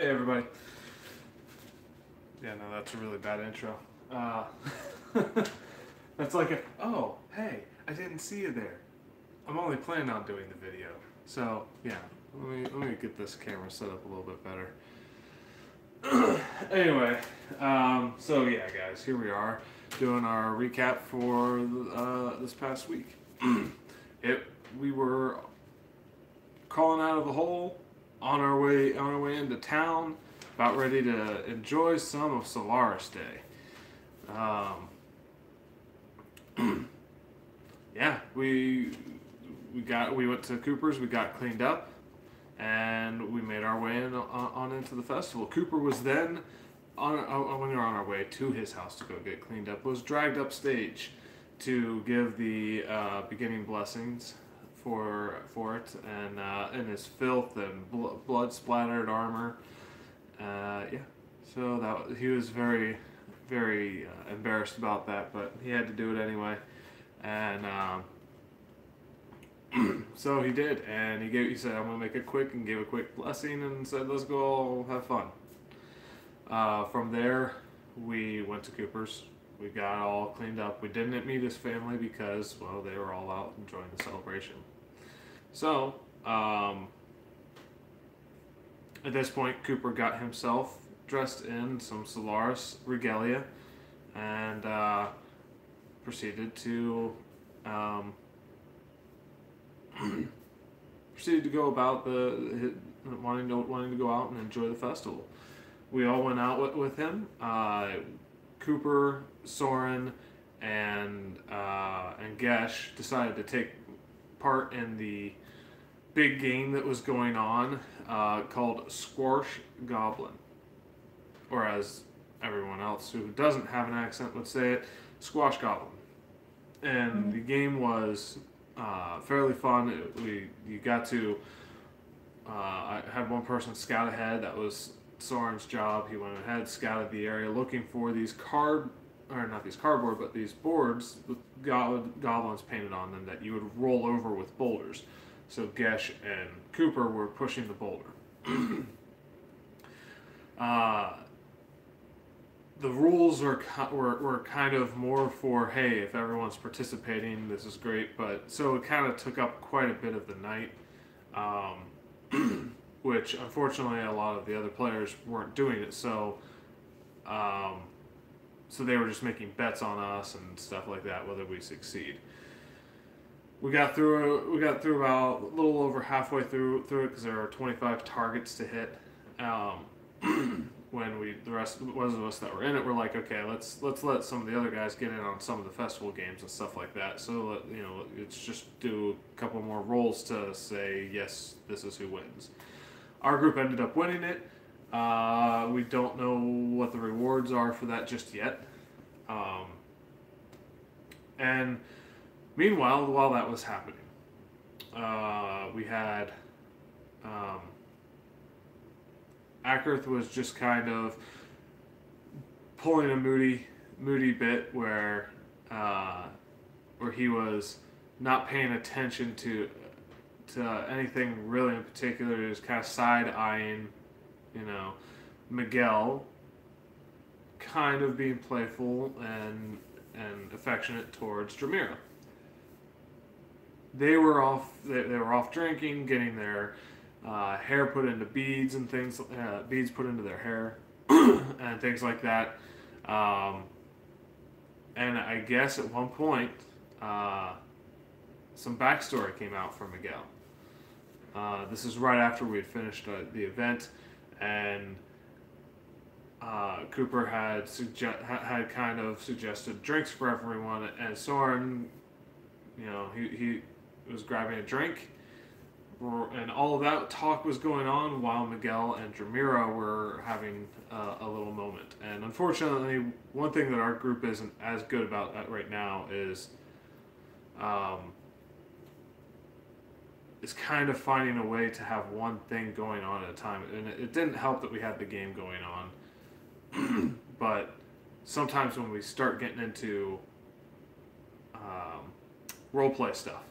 Hey everybody. Yeah, no, that's a really bad intro. That's like a, oh, hey, I didn't see you there. I'm only planning on doing the video. So, yeah, let me get this camera set up a little bit better. Anyway, so yeah, guys, here we are doing our recap for this past week. We were crawling out of the hole on our way into town, about ready to enjoy some of Solaris Day. Yeah, we went to Cooper's, we got cleaned up, and we made our way on into the festival. Cooper was then when we were on our way to his house to go get cleaned up, was dragged up stage to give the beginning blessings for it, and in his filth and blood splattered armor. Yeah, so he was very embarrassed about that, but he had to do it anyway, and so he did, and he said, I'm gonna make it quick, and gave a quick blessing and said, let's go all have fun. From there we went to Cooper's. We got all cleaned up. We didn't meet his family because, well, they were all out enjoying the celebration. So at this point, Cooper got himself dressed in some Solaris regalia and proceeded to go about wanting to go out and enjoy the festival. We all went out with him. Cooper, Soren, and Gesh decided to take part in the big game that was going on called Squash Goblin, or as everyone else who doesn't have an accent would say it, Squash Goblin. And the game was fairly fun. You got to I had one person scout ahead. That was Soren's job. He went ahead, scouted the area, looking for these cardboard, but these boards with goblins painted on them that you would roll over with boulders. So Gesh and Cooper were pushing the boulder. The rules were kind of more for, hey, if everyone's participating, this is great. But so it kind of took up quite a bit of the night, which unfortunately a lot of the other players weren't doing it. So they were just making bets on us and stuff like that, whether we succeed. We got through about a little over halfway through it because there are 25 targets to hit. When the rest of us that were in it were like, okay, let's let some of the other guys get in on some of the festival games and stuff like that. So let's just do a couple more rolls to say yes, this is who wins. Our group ended up winning it. We don't know what the rewards are for that just yet. And meanwhile, while that was happening, we had Ackerth was just kind of pulling a moody bit where he was not paying attention to anything really in particular. He was kind of side-eyeing, Miguel, kind of being playful and affectionate towards Dramira. They were off drinking, getting their hair put into beads and things, beads put into their hair and things like that. And I guess at one point, some backstory came out from Miguel. This is right after we had finished the event, and Cooper had kind of suggested drinks for everyone, and Soren, he was grabbing a drink, and all of that talk was going on while Miguel and Dramira were having a little moment. And unfortunately, one thing that our group isn't as good about right now is kind of finding a way to have one thing going on at a time. And it didn't help that we had the game going on. But sometimes when we start getting into roleplay stuff,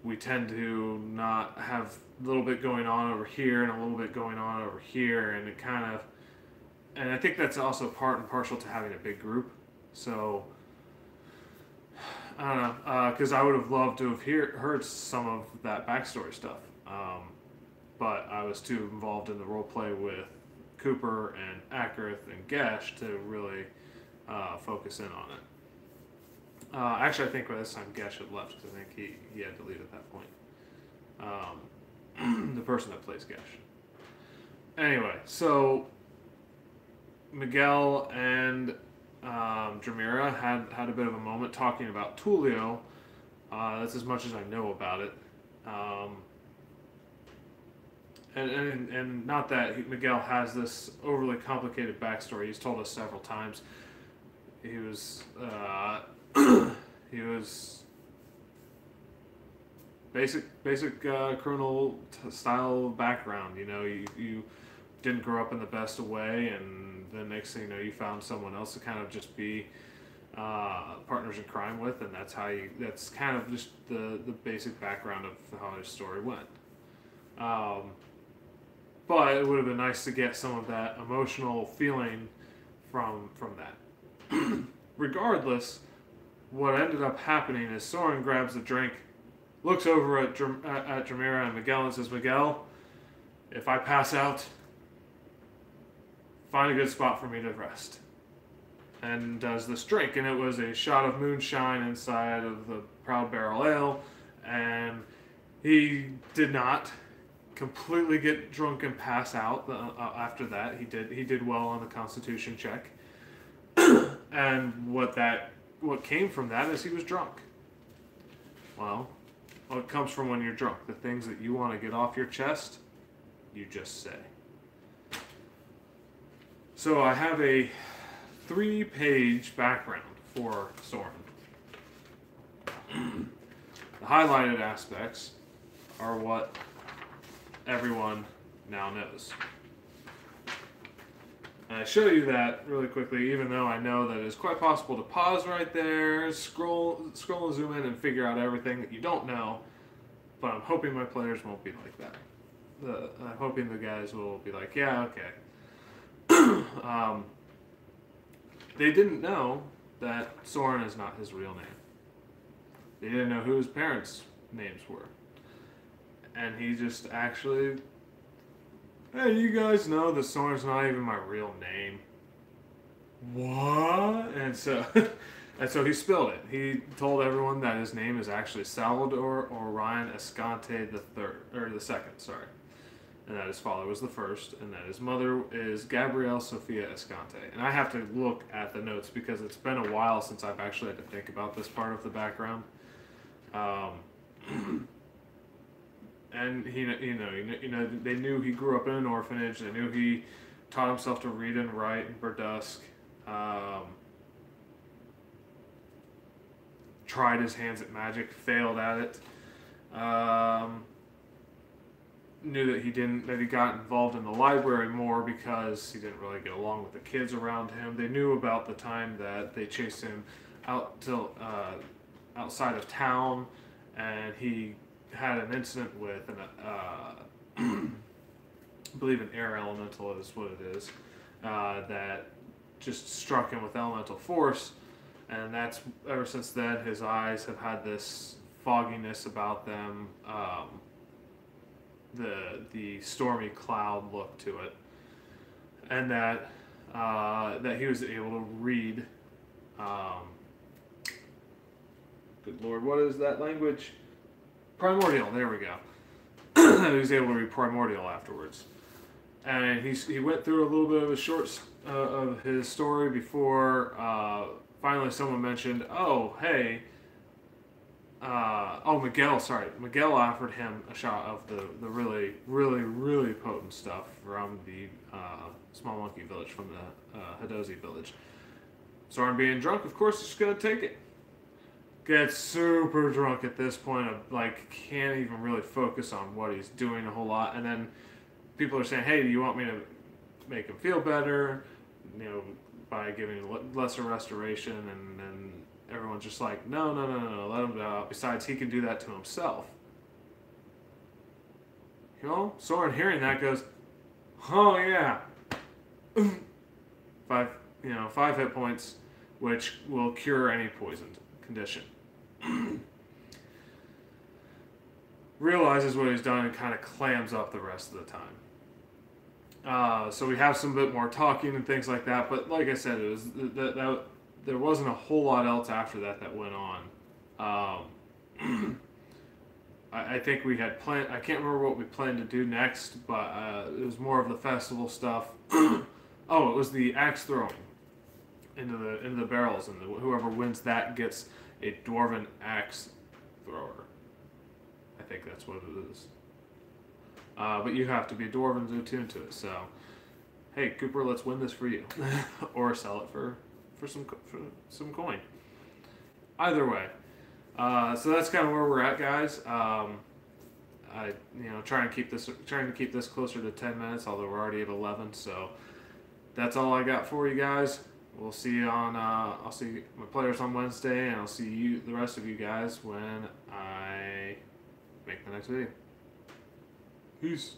we tend to not have a little bit going on over here and a little bit going on over here, and it kind of, and I think that's also part and parcel to having a big group. So I don't know, because I would have loved to have heard some of that backstory stuff, but I was too involved in the role play with Cooper and Akerith and Gesh to really focus in on it. Actually, I think by this time Gesh had left because I think he had to leave at that point. The person that plays Gesh. Anyway, so Miguel and Dramira had a bit of a moment talking about Tulio. That's as much as I know about it. And not that Miguel has this overly complicated backstory. He's told us several times. He was he was basic criminal style background. You know, you didn't grow up in the best of way, and the next thing you know, you found someone else to kind of just be partners in crime with, and that's kind of just the basic background of how his story went. But it would have been nice to get some of that emotional feeling from that. Regardless, what ended up happening is Soren grabs a drink, looks over at Dramira and Miguel and says, "Miguel, if I pass out, find a good spot for me to rest." And does this drink, and it was a shot of moonshine inside of the Proud Barrel Ale, and he did not completely get drunk and pass out after that. He did well on the Constitution check. And what came from that is he was drunk. Well, what comes from when you're drunk? The things that you want to get off your chest, you just say. So I have a 3-page background for Soren. The highlighted aspects are what everyone now knows. And I show you that really quickly, even though I know that it's quite possible to pause right there, scroll and zoom in and figure out everything that you don't know, but I'm hoping my players won't be like that. I'm hoping the guys will be like, yeah, okay. They didn't know that Soren is not his real name. They didn't know who his parents' names were. And he just actually, "Hey, you guys know that Soren's not even my real name." What? And so he spilled it. He told everyone that his name is actually Salvador Orion Escante the second, sorry. And that his father was the first, and that his mother is Gabrielle Sofia Escante. And I have to look at the notes because it's been a while since I've actually had to think about this part of the background. And they knew he grew up in an orphanage. They knew he taught himself to read and write in Burdusk. Tried his hands at magic, failed at it. Knew that he got involved in the library more because he didn't really get along with the kids around him. They knew about the time that they chased him out till outside of town, and he had an incident with I believe an air elemental is what it is, that just struck him with elemental force, and that's ever since then his eyes have had this fogginess about them, the stormy cloud look to it, and that he was able to read. Good Lord, what is that language? Primordial, there we go. He was able to read Primordial afterwards. And he went through a little bit of a short of his story before finally someone mentioned, oh, hey, Miguel offered him a shot of the really, really, really potent stuff from the Small Monkey Village, from the Hadozi village. Soren being drunk, of course, is just going to take it. Gets super drunk at this point, can't even really focus on what he's doing a whole lot, and then people are saying, hey, do you want me to make him feel better, by giving lesser restoration, and everyone's just like, no, let him out. Besides, he can do that to himself. You know, Soren hearing that goes, oh yeah. 5 hit points, which will cure any poisoned condition. Realizes what he's done and kind of clams up the rest of the time. So we have some bit more talking and things like that, but like I said, it was that there wasn't a whole lot else after that went on. I think we had planned. I can't remember what we planned to do next, but it was more of the festival stuff. Oh, it was the axe throwing into the barrels, and whoever wins that gets a dwarven axe thrower. I think that's what it is. But you have to be a dwarven to attune to it. So, hey, Cooper, let's win this for you, or sell it for some coin. Either way. So that's kind of where we're at, guys. Trying to keep this closer to 10 minutes, although we're already at 11. So that's all I got for you guys. We'll see you on. I'll see my players on Wednesday, and I'll see the rest of you guys when I make the next video. Peace.